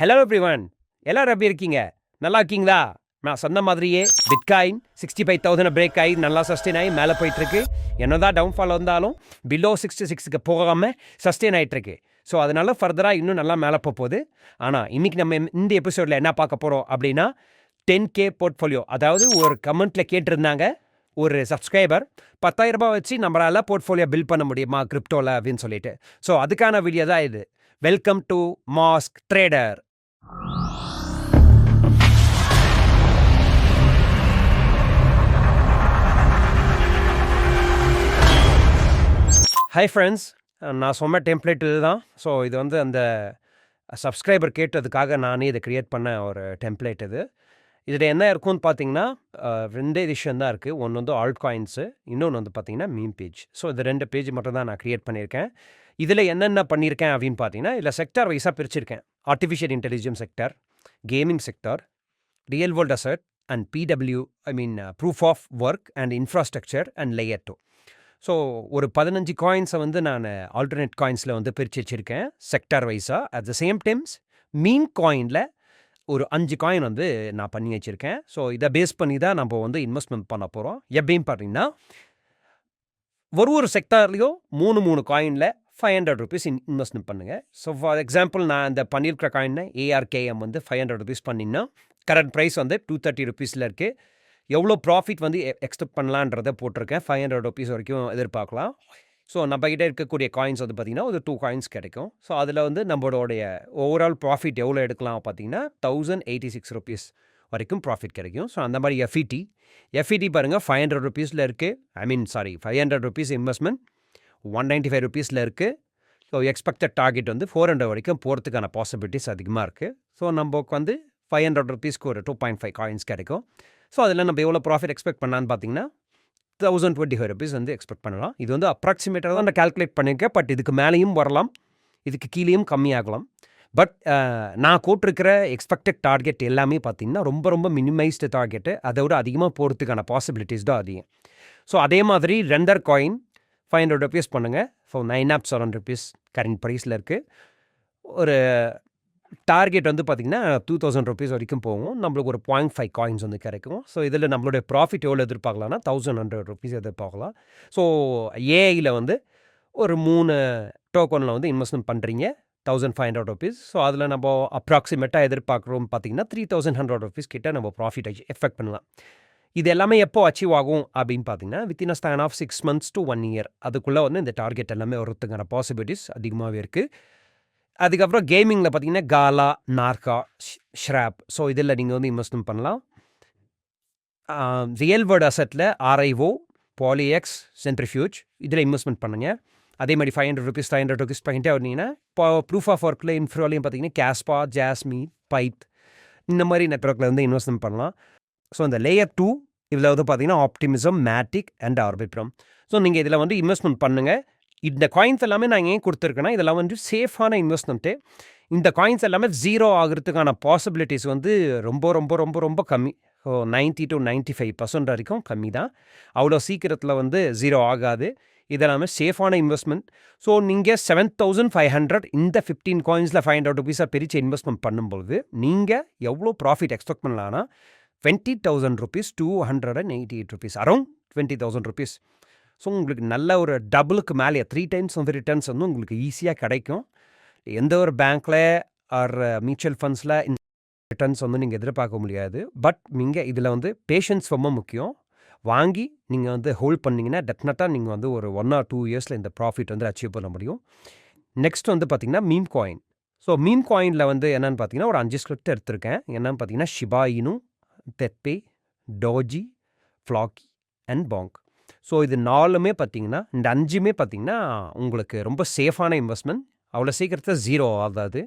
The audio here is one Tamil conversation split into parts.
ஹலோ எவ்ரிவன், எல்லாரும் எப்படி இருக்கீங்க? நல்லா இருக்கீங்களா? நான் சொன்ன மாதிரியே பிட்காயின் 65,000 பிரேக் ஆகி நல்லா சஸ்டெயின் ஆகி மேலே போயிட்டுருக்கு. என்னதான் டவுன்ஃபால் வந்தாலும் பிலோ 66க்கு போகாமல் சஸ்டெயின் ஆகிட்டுருக்கு. ஸோ அதனால ஃபர்தராக இன்னும் நல்லா மேலே போகுது. ஆனால் இன்றைக்கி நம்ம இந்த எபிசோடில் என்ன பார்க்க போகிறோம் அப்படின்னா 10K போர்ட்ஃபோலியோ. அதாவது ஒரு கமெண்ட்டில் கேட்டிருந்தாங்க ஒரு சப்ஸ்கிரைபர், 10,000 ரூபாய் வச்சு நம்மளால் போர்ட்ஃபோலியோ பில்ட் பண்ண முடியுமா கிரிப்டோவில் அப்படின்னு சொல்லிட்டு. ஸோ அதுக்கான வீடியோ தான் இது. Welcome to mask trader. Hi friends, நான் சொன்ன டெம்ப்ளேட் இது தான். ஸோ இது வந்து அந்த சப்ஸ்கிரைபர் கேட்டதுக்காக நானே இதை க்ரியேட் பண்ண ஒரு டெம்ப்ளேட் இது. இதில் என்ன இருக்கும்னு பார்த்தீங்கன்னா ரெண்டே விஷயம் தான் இருக்குது. ஒன்று வந்து ஆல்ட் காயின்ஸு, இன்னொன்று வந்து பார்த்தீங்கன்னா மீம் பேஜ். ஸோ இது 2 பேஜ் மட்டும் தான் நான் க்ரியேட் பண்ணியிருக்கேன். இதில் என்னென்ன பண்ணியிருக்கேன் அப்படின்னு பார்த்தீங்கன்னா, இதில் செக்டார் வைஸாக பிரிச்சிருக்கேன். Artificial intelligence sector, gaming sector, real world asset and P W, proof of work and infrastructure and layer 2. So ஒரு 15 காயின்ஸை வந்து நான் ஆல்டர்னேட் காயின்ஸில் வந்து பிரித்து வச்சுருக்கேன் செக்டார் வைஸாக. At the same times meme காயினில் ஒரு 5 காயின் வந்து நான் பண்ணி வச்சுருக்கேன். ஸோ இதை பேஸ் பண்ணி தான் நம்ம வந்து இன்வெஸ்ட்மெண்ட் பண்ண போகிறோம். எப்படின்னு பார்த்தீங்கன்னா, ஒரு செக்டார்லேயும் 3 காயினில் 500 ருபீஸ் இன்வெஸ்ட்மெண்ட் பண்ணுங்கள். ஸோ ஃபார் எக்ஸாம்பிள், நான் இந்த பண்ணியிருக்கிற காயினை ஏஆர்கேஎம் வந்து 500 ருபீஸ் பண்ணிங்கன்னா கரண்ட் ப்ரைஸ் வந்து 230 ருபீஸில் இருக்குது. எவ்வளோ ப்ராஃபிட் வந்து எக்ஸ்பெக்ட் பண்ணலான்றதை போட்டிருக்கேன். 500 ருபீஸ் வரைக்கும் எதிர்பார்க்கலாம். ஸோ நம்மக்கிட்ட இருக்கக்கூடிய காயின்ஸ் வந்து பார்த்திங்கன்னா ஒரு 2 காயின்ஸ் கிடைக்கும். ஸோ அதில் வந்து நம்மளோடைய ஓவரால் ப்ராஃபிட் எவ்வளோ எடுக்கலாம் பார்த்தீங்கன்னா 1086 ருபீஸ் வரைக்கும் ப்ராஃபிட் கிடைக்கும். ஸோ அந்த மாதிரி எஃப்இடி பாருங்கள் 500 ருபீஸில் இருக்குது. 500 ருபீஸ் இன்வெஸ்ட்மெண்ட் 195 ருபீஸில் இருக்குது. ஸோ எக்ஸ்பெக்டட் டார்கெட் வந்து 400 வரைக்கும் போகிறதுக்கான பாசிபிலிட்டிஸ் அதிகமாக இருக்குது. ஸோ நமக்கு வந்து 500 ருபீஸ்க்கு ஒரு 2.5 காயின்ஸ் கிடைக்கும். ஸோ அதில் நம்ம எவ்வளோ ப்ராஃபிட் எக்ஸ்பெக்ட் பண்ணலான்னு பார்த்தீங்கன்னா 1025 ருபீஸ் வந்து எக்ஸ்பெக்ட் பண்ணலாம். இது வந்து அப்ராக்சிமேட்டாக தான் நான் கால்குலேட் பண்ணியிருக்கேன். பட் இதுக்கு மேலேயும் வரலாம், இதுக்கு கீழேயும் கம்மியாகலாம். பட் நான் போட்டிருக்கிற எக்ஸ்பெக்டட் டார்கெட் எல்லாமே பார்த்திங்கன்னா ரொம்ப மினிமைஸ்டு டார்கெட்டு. அதை விட அதிகமாக போகிறதுக்கான பாசிபிலிட்டிஸ் தான் அதிகம். ஸோ அதே மாதிரி ரெண்டர் காயின் 500 ருபீஸ் பண்ணுங்கள். ஸோ 907 ருபீஸ் கரண்ட் ப்ரைஸில் இருக்குது. ஒரு டார்கெட் வந்து பார்த்திங்கன்னா 2000 ருபீஸ் வரைக்கும் போகும். நம்மளுக்கு ஒரு 0.5 காயின்ஸ் வந்து கிடைக்கும். ஸோ இதில் நம்மளுடைய ப்ராஃபிட் எவ்வளோ எதிர்பார்க்கலாம்னா 1100 ருபீஸ் எதிர்பார்க்கலாம். ஸோ ஏஐயில் வந்து ஒரு 3 டோக்கனில் வந்து இன்வெஸ்ட்மெண்ட் பண்ணுறீங்க 1500 ருபீஸ். ஸோ அதில் நம்ம அப்ராக்சிமேட்டாக எதிர்பார்க்குறோம் பார்த்திங்கன்னா 3100 ருபீஸ் கிட்ட நம்ம ப்ராஃபிட் எஃபெக்ட் பண்ணலாம். இது எல்லாமே எப்போ அச்சீவ் ஆகும் அப்படின்னு பார்த்தீங்கன்னா within a span of 6 months to 1 year அதுக்குள்ளே வந்து இந்த டார்கெட் எல்லாமே வரதுக்கான பாசிபிலிட்டிஸ் அதிகமாகவே இருக்குது. அதுக்கப்புறம் கேமிங்கில் பார்த்தீங்கன்னா காலா, நார்கா, ஷ்ராப். ஸோ இதில் நீங்கள் வந்து இன்வெஸ்ட்மெண்ட் பண்ணலாம். ரியல் வேர்ல்ட் அசெட்டில் ஆர்ஐஓ, பாலிஎக்ஸ், சென்ட்ரிஃபியூஜ் இதில் இன்வெஸ்ட்மெண்ட் பண்ணுங்கள். அதே மாதிரி 500 ருபீஸ் 500 ருபீஸ் பண்ணிட்டே வந்தீங்கன்னா இப்போ ப்ரூஃப் ஆஃப் ஒர்க்கில் இன்ஃப்ரோலையும் பார்த்தீங்கன்னா கேஸ்பா, ஜாஸ்மி, பைத் இந்த மாதிரி நெட்ஒர்க்கில் வந்து இன்வெஸ்ட்மெண்ட் பண்ணலாம். ஸோ இந்த லேயர் 2 இதில் வந்து பார்த்தீங்கன்னா ஆப்டிமிசம், மேட்டிக் அண்ட் ஆர்பிட்ரம். ஸோ நீங்கள் இதில் வந்து இன்வெஸ்ட்மெண்ட் பண்ணுங்கள். இந்த காயின்ஸ் எல்லாமே நான் ஏன் கொடுத்துருக்கேன்னா இதெல்லாம் வந்து சேஃபான இன்வெஸ்ட்மெண்ட்டு. இந்த காயின்ஸ் எல்லாமே ஜீரோ ஆகிறதுக்கான பாசிபிலிட்டிஸ் வந்து ரொம்ப கம்மி. ஸோ 90 to 95% வரைக்கும் கம்மி தான். அவ்வளோ சீக்கிரத்தில் வந்து ஜீரோ ஆகாது. இதெல்லாமே சேஃபான இன்வெஸ்ட்மெண்ட். ஸோ நீங்கள் 7500 இந்த 15 காயின்ஸில் 500 ருபீஸாக பிரித்து இன்வெஸ்ட்மெண்ட் பண்ணும்போது நீங்கள் எவ்வளோ ப்ராஃபிட் எக்ஸ்பெக்ட் பண்ணலான்னா 20,000 rupees 288 rupees, around 20,000 rupees. So உங்களுக்கு நல்ல ஒரு டபுளுக்கு மேலே 3 times வந்து ரிட்டர்ன்ஸ் வந்து உங்களுக்கு ஈஸியாக கிடைக்கும். எந்த ஒரு பேங்க்கில் ஆர் மியூச்சுவல் ஃபண்ட்ஸில் இந்த ரிட்டர்ன்ஸ் வந்து நீங்கள் எதிர்பார்க்க முடியாது. பட் நீங்கள் இதில் வந்து பேஷன்ஸ் ரொம்ப முக்கியம். வாங்கி நீங்கள் வந்து ஹோல்ட் பண்ணிங்கன்னா டெஃபினட்டாக நீங்கள் வந்து ஒரு 1 or 2 yearsல இந்த ப்ராஃபிட் வந்து அச்சீவ் பண்ண முடியும். நெக்ஸ்ட் வந்து பார்த்திங்கன்னா மீம் காயின். ஸோ மீம் காயினில் வந்து என்னென்னு பார்த்தீங்கன்னா ஒரு 5 ஸ்கிரிப்ட் எடுத்திருக்கேன். என்னென்னு பார்த்தீங்கன்னா Shiba Inu, Pepe, Doge, Floki and Bonk. So இது 4மே பார்த்தீங்கன்னா இந்த 5மே பார்த்தீங்கன்னா உங்களுக்கு ரொம்ப சேஃபான இன்வெஸ்ட்மெண்ட். அவ்வளோ சீக்கிரத்தில் ஜீரோ ஆகாது.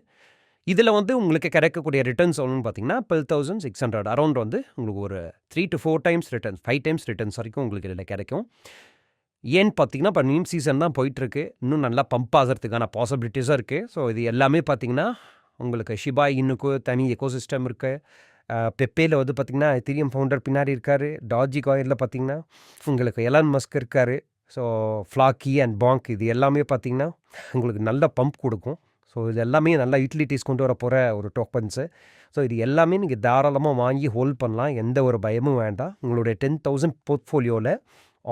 இதில் வந்து உங்களுக்கு கிடைக்கக்கூடிய ரிட்டர்ன்ஸ் எவ்வளோன்னு பார்த்தீங்கன்னா 12,600, அரௌண்ட் வந்து உங்களுக்கு ஒரு 3 to 4 times returns, 5 times returns வரைக்கும் உங்களுக்கு இதில் கிடைக்கும். ஏன்னு பார்த்தீங்கன்னா இப்போ மீம் சீசன் தான் போயிட்டுருக்கு. இன்னும் நல்லா பம்ப் ஆகிறதுக்கான பாசிபிலிட்டிஸாக இருக்குது. ஸோ இது எல்லாமே பார்த்தீங்கன்னா உங்களுக்கு ஷிபா இன்னுக்கு தனி எக்கோசிஸ்டம் இருக்குது. பெப்பேயில் வந்து பார்த்திங்கன்னா எத்தீரியம் ஃபவுண்டர் பின்னாடி இருக்கார். டாஜி காயினில் பார்த்திங்கன்னா உங்களுக்கு எலான் மஸ்க் இருக்கார். ஸோ ஃப்ளாக்கி அண்ட் பாங்க் இது எல்லாமே பார்த்திங்கன்னா உங்களுக்கு நல்ல பம்ப் கொடுக்கும். ஸோ இது எல்லாமே நல்லா யூட்டிலிட்டிஸ் கொண்டு வர போகிற ஒரு டோக்கன்ஸு. ஸோ இது எல்லாமே நீங்கள் தாராளமாக வாங்கி ஹோல்ட் பண்ணலாம், எந்த ஒரு பயமும் வேண்டாம். உங்களுடைய 10,000 போர்ட்ஃபோலியோவில்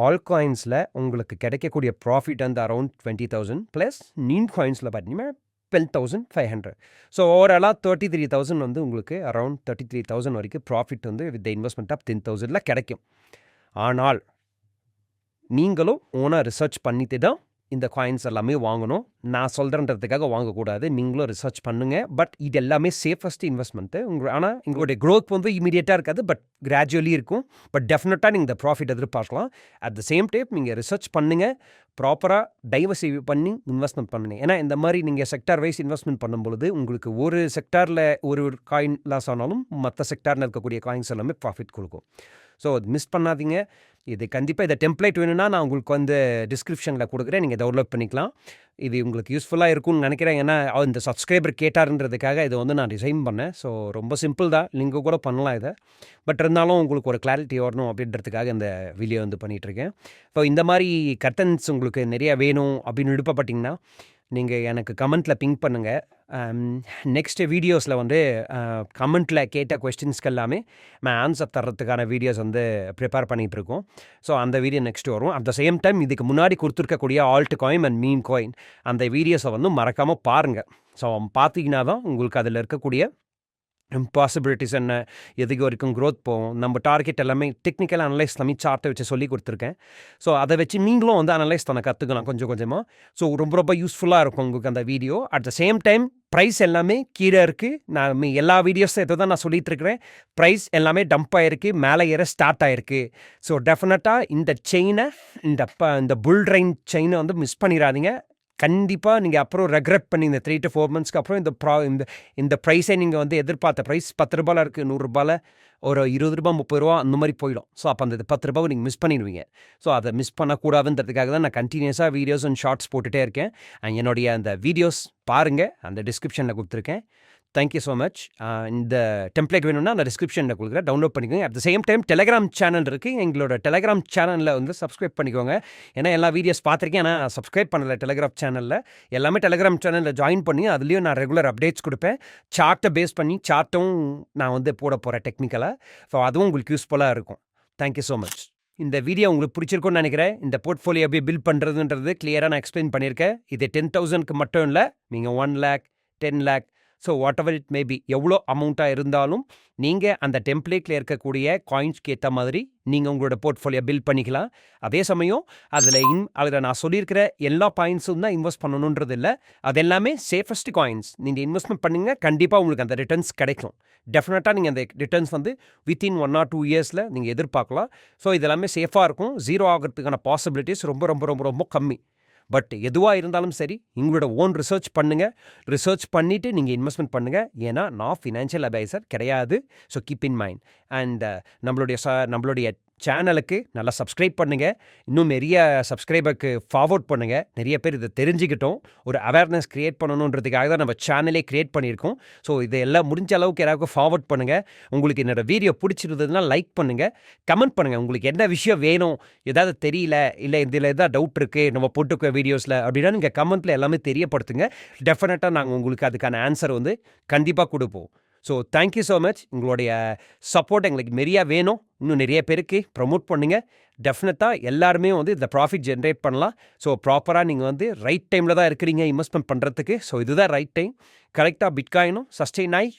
ஆல் காயின்ஸில் உங்களுக்கு கிடைக்கக்கூடிய ப்ராஃபிட் வந்து அரௌண்ட் 20,000 ப்ளஸ் நீன் காயின்ஸில் பார்த்தீங்கன்னா 12,500. ஸோ ஓவராலாக 33,000 வந்து உங்களுக்கு அரௌண்ட் 33,000 வரைக்கும் ப்ராஃபிட் வந்து வித் த இன்வெஸ்ட்மெண்ட் ஆஃப் 10,000 கிடைக்கும். ஆனால் நீங்களும் ஓனாக ரிசர்ச் பண்ணிட்டு தான் இந்த காயின்ஸ் எல்லாமே வாங்கணும். நான் சொல்கிறேன்றதுக்காக வாங்கக்கூடாது, நீங்களும் ரிசர்ச் பண்ணுங்கள். பட் இது எல்லாமே சேஃபஸ்ட் இன்வெஸ்ட்மெண்ட்டு. ஆனால் எங்களுடைய க்ரோத் வந்து இமீடியட்டாக இருக்காது, பட் கிராஜுவலி இருக்கும். பட் டெஃபினட்டாக நீங்கள் இந்த ப்ராஃபிட் எதிர்பார்க்கலாம். அட் த சேம் டைம் நீங்கள் ரிசர்ச் பண்ணுங்கள், ப்ராப்பராக டைவர்சிஃபை பண்ணி இன்வெஸ்ட்மெண்ட் பண்ணுங்க. ஏன்னா இந்த மாதிரி நீங்கள் செக்டார் வைஸ் இன்வெஸ்ட்மெண்ட் பண்ணும்பொழுது உங்களுக்கு ஒரு செக்டாரில் ஒரு காயின் லாஸ் ஆனாலும் மற்ற செக்டாரில் இருக்கக்கூடிய காயின்ஸ் எல்லாமே ப்ராஃபிட் கொடுக்கும். ஸோ மிஸ் பண்ணாதீங்க. இது கண்டிப்பாக இதை டெம்ப்ளேட் வேணும்னா நான் உங்களுக்கு வந்து டிஸ்கிரிப்ஷனில் கொடுக்குறேன், நீங்கள் டவுன்லோட் பண்ணிக்கலாம். இது உங்களுக்கு யூஸ்ஃபுல்லாக இருக்கும்னு நினைக்கிறேன். ஏன்னா இந்த சப்ஸ்கிரைபர் கேட்டாருன்றதுக்காக இதை வந்து நான் டிசைன் பண்ணேன். ஸோ ரொம்ப சிம்பிள் தான், நீங்கள் கூட பண்ணலாம் இதை. பட் இருந்தாலும் உங்களுக்கு ஒரு கிளாரிட்டி வரணும் அப்படின்றதுக்காக இந்த வீடியோ வந்து பண்ணிகிட்ருக்கேன். இப்போ இந்த மாதிரி கர்டன்ஸ் உங்களுக்கு நிறையா வேணும் அப்படின்னு விருப்பப்பட்டிங்கன்னா நீங்கள் எனக்கு கமெண்ட்டில் பிங்க் பண்ணுங்கள். நெக்ஸ்ட்டு வீடியோஸில் வந்து கமெண்ட்டில் கேட்ட கொஸ்டின்ஸ்க்கு எல்லாமே நான் ஆன்சர் தர்றதுக்கான வீடியோஸ் வந்து ப்ரிப்பேர் பண்ணிகிட்ருக்கோம். ஸோ அந்த வீடியோ நெக்ஸ்ட்டு வரும். அட் த சேம் டைம் இதுக்கு முன்னாடி கொடுத்துருக்கக்கூடிய alt coin and mean coin அந்த வீடியோஸை வந்து மறக்காமல் பாருங்கள். ஸோ பார்த்தீங்கன்னா தான் உங்களுக்கு அதில் இருக்கக்கூடிய பாசிபிலிட்டிஸ் என்ன, எதுக்கு வரைக்கும் க்ரோத் போகும், நம்ம டார்கெட் எல்லாமே டெக்னிக்கல் அனலைஸ் பண்ணி சார்ட்டை வச்சு சொல்லி கொடுத்துருக்கேன். ஸோ அதை வச்சு நீங்களும் வந்து அனலைஸ் பண்ண கற்றுக்கலாம் கொஞ்சம் கொஞ்சமாக. ஸோ ரொம்ப ரொம்ப யூஸ்ஃபுல்லாக இருக்கும் உங்களுக்கு அந்த video. At the same time price எல்லாமே கீழே இருக்குது. நான் எல்லா வீடியோஸும் இதை தான் நான் சொல்லிகிட்டு இருக்கிறேன். ப்ரைஸ் எல்லாமே டம்ப் ஆகிருக்கு, மேலே ஏற ஸ்டார்ட் ஆகிருக்கு. ஸோ டெஃபினட்டாக இந்த செயினை இந்த புல் ட்ரெயின் செயினை வந்து மிஸ் பண்ணிடாதீங்க. கண்டிப்பாக நீங்கள் அப்புறம் ரெக்ரெட் பண்ணி இந்த 3 to 4 monthsக்கு அப்புறம் இந்த ப்ரைஸை நீங்கள் வந்து எதிர்பார்த்த ப்ரைஸ் 10 ரூபாயில் இருக்குது, 100 ரூபாயில் ஒரு 20 ரூபா 30 ரூபா அந்த மாதிரி போயிடும். ஸோ அப்போ அந்த 10 ரூபாவை நீங்கள் மிஸ் பண்ணிடுவீங்க. ஸோ அதை மிஸ் பண்ணக்கூடாதுன்றதுக்காக தான் நான் கண்டினியூஸாக வீடியோஸ் அண்ட் ஷார்ட்ஸ் போட்டுகிட்டே இருக்கேன். என்னுடைய அந்த வீடியோஸ் பாருங்கள், அந்த டிஸ்கிரிப்ஷனில் கொடுத்துருக்கேன். Thank you so much. இந்த டெம்ப்ளேட் வேணும்னா நான் டிஸ்கிரிப்ஷனில் கொடுக்குறேன், டவுன்லோட் பண்ணிக்கோங்க. At the same time Telegram channel இருக்குது, எங்களோட டெலிகிராம் சேனலில் வந்து சப்ஸ்கிரைப் பண்ணிக்கோங்க. ஏன்னா எல்லா வீடியோஸ் பார்த்துருக்கேன், ஆனால் சப்ஸ்கிரைப் பண்ணலை டெலிகிராம் சேனலில். எல்லாமே டெலிகிராம் சேனலில் ஜாயின் பண்ணி அதுலேயும் நான் ரெகுலர் அப்டேட்ஸ் கொடுப்பேன். சார்ட்டை பேஸ் பண்ணி சார்ட்டும் நான் வந்து போட போகிறேன் டெக்னிக்கலாக. ஸோ அதுவும் உங்களுக்கு யூஸ்ஃபுல்லாக இருக்கும். Thank you so much. இந்த வீடியோ உங்களுக்கு பிடிச்சிருக்கும்னு நினைக்கிறேன். இந்த போர்ட்ஃபோலியோ எப்படி பில்ட் பண்ணுறதுன்றது கிளியராக நான் எக்ஸ்பிளைன் பண்ணியிருக்கேன். இது 10,000க்கு மட்டும் இல்லை, நீங்கள் 1 lakh 10 lakh so what ever it maybe எவ்வளோ அமௌண்ட்டாக இருந்தாலும் நீங்கள் அந்த டெம்ப்ளேட்டில் இருக்கக்கூடிய காயின்ஸ்க்கு ஏற்ற மாதிரி நீங்கள் உங்களோட போர்ட்ஃபோலியோ பில்ட் பண்ணிக்கலாம். அதே சமயம் அதில் நான் சொல்லியிருக்கிற எல்லா பாயிண்ட்ஸும் தான் இன்வெஸ்ட் பண்ணணுன்றது இல்லை. அது எல்லாமே சேஃபஸ்ட் காயின்ஸ். நீங்கள் இன்வெஸ்ட்மெண்ட் பண்ணுங்க, கண்டிப்பாக உங்களுக்கு அந்த ரிட்டர்ன்ஸ் கிடைக்கும். டெஃபினட்டாக நீங்கள் அந்த ரிட்டர்ன்ஸ் வந்து வித்தின் 1 or 2 இயர்ஸில் நீங்கள் எதிர்பார்க்கலாம். ஸோ இது எல்லாமே சேஃபாக இருக்கும். ஜீரோ ஆகிறதுக்கான பாசிபிலிட்டிஸ் ரொம்ப ரொம்ப ரொம்ப ரொம்ப கம்மி. பட் எதுவாக இருந்தாலும் சரி, உங்களோட ஓன் ரிசர்ச் பண்ணுங்கள். ரிசர்ச் பண்ணிவிட்டு நீங்கள் இன்வெஸ்ட்மெண்ட் பண்ணுங்கள். ஏன்னா நான் ஃபினான்ஷியல் அட்வைசர் கிடையாது. So keep in mind. And நம்மளுடைய சேனலுக்கு நல்லா சப்ஸ்கிரைப் பண்ணுங்கள். இன்னும் நிறைய சப்ஸ்கிரைபருக்கு ஃபார்வர்ட் பண்ணுங்கள். நிறைய பேர் இதை தெரிஞ்சுக்கிட்டோம். ஒரு அவேர்னஸ் க்ரியேட் பண்ணணுன்றதுக்காக தான் நம்ம சேனலே க்ரியேட் பண்ணியிருக்கோம். ஸோ இதெல்லாம் முடிஞ்ச அளவுக்கு யாராவது ஃபார்வர்ட் பண்ணுங்கள். உங்களுக்கு என்னோடய வீடியோ பிடிச்சிருந்ததுன்னா லைக் பண்ணுங்கள், கமெண்ட் பண்ணுங்கள். உங்களுக்கு என்ன விஷயம் வேணும், ஏதாவது தெரியல, இல்லை இதில் எதாவது டவுட் இருக்குது நம்ம போட்டுக்க வீடியோஸில் அப்படின்னா நீங்கள் கமெண்ட்டில் எல்லாமே தெரியப்படுத்துங்க. டெஃபினட்டாக நாங்கள் உங்களுக்கு அதுக்கான ஆன்சர் வந்து கண்டிப்பாக கொடுப்போம். So thank you so much. உங்களுடைய சப்போர்ட் எங்களுக்கு நிறையா வேணும். இன்னும் நிறைய பேருக்கு ப்ரமோட் பண்ணுங்க. டெஃபினட்டாக எல்லாருமே வந்து இந்த ப்ராஃபிட் ஜென்ரேட் பண்ணலாம். ஸோ ப்ராப்பராக நீங்கள் வந்து ரைட் டைமில் தான் இருக்கிறீங்க இன்வெஸ்ட்மெண்ட் பண்ணுறதுக்கு. ஸோ இதுதான் ரைட் டைம். கரெக்டாக பிட்காயினும் சஸ்டெயின் ஆகி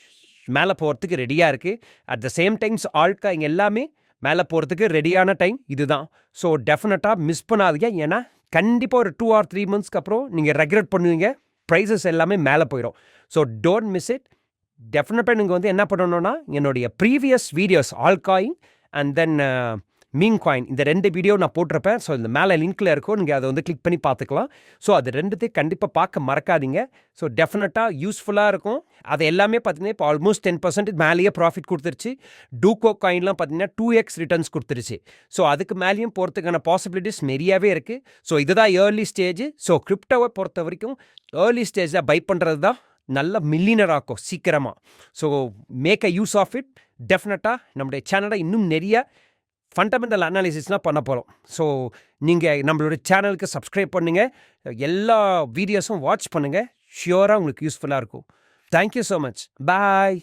மேலே போகிறதுக்கு ரெடியாக இருக்குது. At the same times altcoin எல்லாமே மேலே போகிறதுக்கு ரெடியான டைம் இதுதான். ஸோ டெஃபினட்டாக மிஸ் பண்ணாதீங்க. ஏன்னா கண்டிப்பாக ஒரு 2 or 3 monthsக்கு அப்புறம் நீங்கள் ரெக்ரெட் பண்ணுவீங்க. ப்ரைஸஸ் எல்லாமே மேலே போயிடும். So don't miss it. டெஃபினட்டாக நீங்கள் வந்து என்ன பண்ணணும்னா என்னுடைய previous videos altcoin and then mean coin இந்த 2 வீடியோ நான் போட்டிருப்பேன். ஸோ இந்த மேலே லிங்க்கில் இருக்கும், நீங்கள் அதை வந்து கிளிக் பண்ணி பார்த்துக்கலாம். ஸோ அது 2த்தையும் கண்டிப்பாக பார்க்க மறக்காதீங்க. ஸோ டெஃபினட்டாக யூஸ்ஃபுல்லாக இருக்கும். அது எல்லாமே பார்த்தீங்கன்னா இப்போ ஆல்மோஸ்ட் 10% மேலேயே ப்ராஃபிட் கொடுத்துருச்சு. டூகோ காயின்லாம் பார்த்தீங்கன்னா 2x ரிட்டர்ன்ஸ் கொடுத்துருச்சு. ஸோ அதுக்கு மேலேயும் போகிறதுக்கான பாசிபிலிட்டிஸ் நிறையாவே இருக்குது. ஸோ இதுதான் ஏர்லி ஸ்டேஜ். ஸோ கிரிப்டோவை பொறுத்த வரைக்கும் ஏர்லி ஸ்டேஜாக பை பண்ணுறது தான் நல்ல மில்லியனர் ஆக்கும் சீக்கிரமாக. So make a use of it. டெஃபினட்டாக நம்முடைய சேனலை இன்னும் நிறைய ஃபண்டமெண்டல் அனாலிசிஸ்லாம் பண்ண போகிறோம். ஸோ நீங்கள் நம்மளுடைய சேனலுக்கு சப்ஸ்கிரைப் பண்ணுங்கள், எல்லா வீடியோஸும் வாட்ச் பண்ணுங்கள், ஷியோராக உங்களுக்கு யூஸ்ஃபுல்லாக இருக்கும். Thank you so much. பாய்.